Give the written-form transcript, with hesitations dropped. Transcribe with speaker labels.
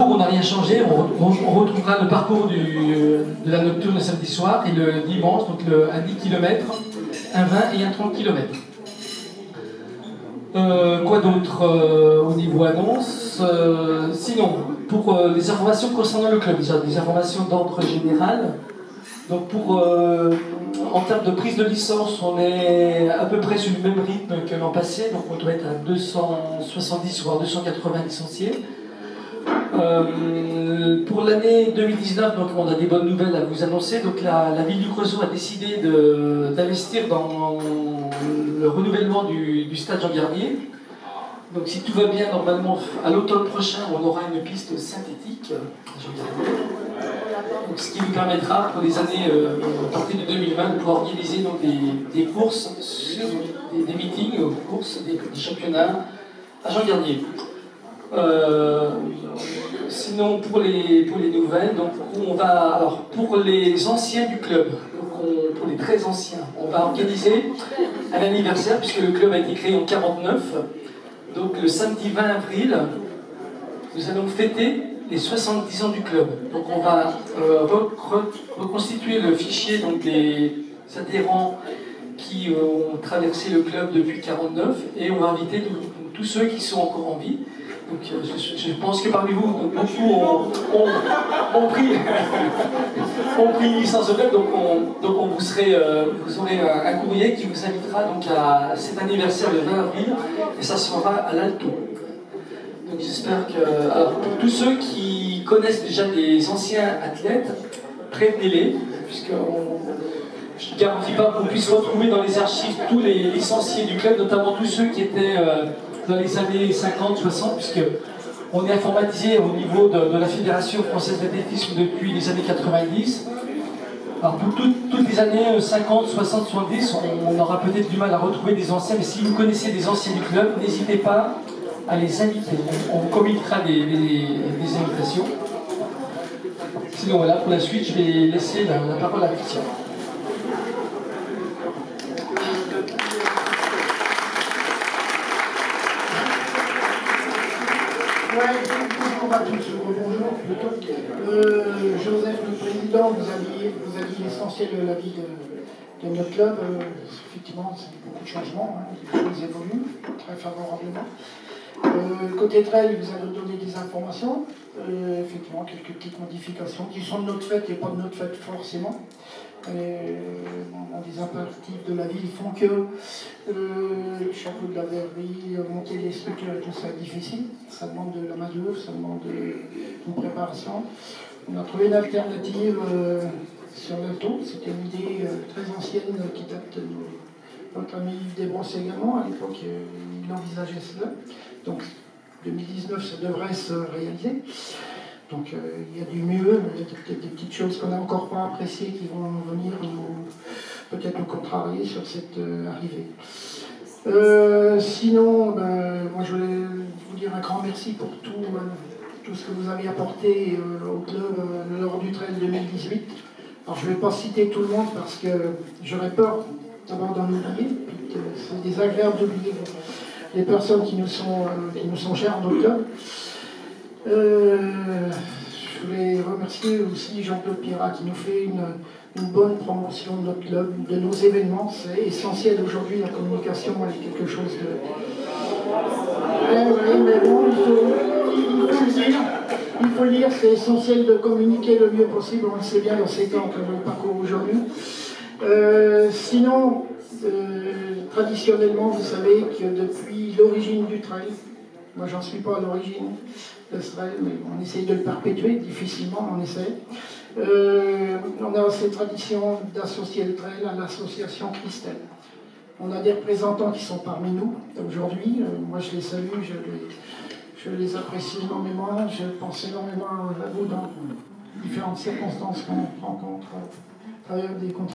Speaker 1: On n'a rien changé, on retrouvera le parcours de la nocturne le samedi soir et le dimanche, donc un 10 km, un 20 et un 30 km. Quoi d'autre au niveau annonce sinon, pour les informations concernant le club, déjà des informations d'ordre général. Donc en termes de prise de licence, on est à peu près sur le même rythme que l'an passé, donc on doit être à 270 voire 280 licenciés. Pour l'année 2019, donc on a des bonnes nouvelles à vous annoncer. Donc la ville du Creusot a décidé d'investir dans le renouvellement du stade Jean Garnier. Donc si tout va bien, normalement à l'automne prochain, on aura une piste synthétique à Jean Garnier. Donc, ce qui nous permettra pour les années à partir de 2020 de pouvoir organiser donc, des courses, des meetings, courses, des championnats à Jean Garnier. Sinon pour les nouvelles, donc alors pour les anciens du club, donc pour les très anciens, on va organiser un anniversaire puisque le club a été créé en 1949. Donc le samedi 20 avril, nous allons fêter les 70 ans du club. Donc on va reconstituer le fichier donc, des adhérents qui ont traversé le club depuis 1949 et on va inviter tous ceux qui sont encore en vie. Donc, je pense que parmi vous, donc, beaucoup ont pris une licence de club, donc vous aurez un courrier qui vous invitera donc, à cet anniversaire le 20 avril, et ça se fera à l'Alto. Donc j'espère que... Alors, pour tous ceux qui connaissent déjà des anciens athlètes, prévenez-les, puisque je ne garantis pas qu'on puisse retrouver dans les archives tous les licenciés du club, notamment tous ceux qui étaient... dans les années 50, 60, puisqu'on est informatisé au niveau de la Fédération française d'athlétisme depuis les années 90. Alors pour toutes les années 50, 60, 70, on aura peut-être du mal à retrouver des anciens, mais si vous connaissez des anciens du club, n'hésitez pas à les inviter. On communiquera des invitations. Sinon voilà, pour la suite, je vais laisser la parole à Christian.
Speaker 2: Bonjour à tous, bonjour plutôt. Joseph, le président, vous a dit l'essentiel de la vie de notre club. Effectivement, c'est beaucoup de changements, hein, les choses évoluent très favorablement. Côté trail, vous avez donné des informations, effectivement quelques petites modifications qui sont de notre fait et pas de notre fait forcément. Des impératifs de la ville font que le chapeau de la verrerie, monter les structures et tout ça est difficile. Ça demande de la main-d'œuvre, ça demande une préparation. On a trouvé une alternative sur l'Alto. C'était une idée très ancienne qui date de notre ami Yves Desbrosses également. À l'époque, il envisageait cela. Donc 2019, ça devrait se réaliser. Donc il y a du mieux, mais il y a peut-être des petites choses qu'on n'a encore pas appréciées qui vont venir peut-être nous contrarier sur cette arrivée. Sinon, moi je voulais vous dire un grand merci pour tout ce que vous avez apporté au club lors du trail 2018. Alors je ne vais pas citer tout le monde parce que j'aurais peur d'abord d'en oublier, c'est désagréable d'oublier les personnes qui nous sont chères dans notre club. Je voulais remercier aussi Jean-Claude Pirat qui nous fait une bonne promotion de notre club, de nos événements. C'est essentiel aujourd'hui, la communication est quelque chose de... Oui, mais bon, il faut le dire, c'est essentiel de communiquer le mieux possible, on le sait bien dans ces temps que je parcours aujourd'hui. Sinon, traditionnellement, vous savez que depuis l'origine du trail, moi j'en suis pas à l'origine de ce trail, mais on essaye de le perpétuer, difficilement on essaie. On a cette tradition d'associer le trail à l'association Christelle. On a des représentants qui sont parmi nous aujourd'hui, moi je les salue, je les apprécie énormément, je pense énormément à vous dans différentes circonstances qu'on rencontre à travers des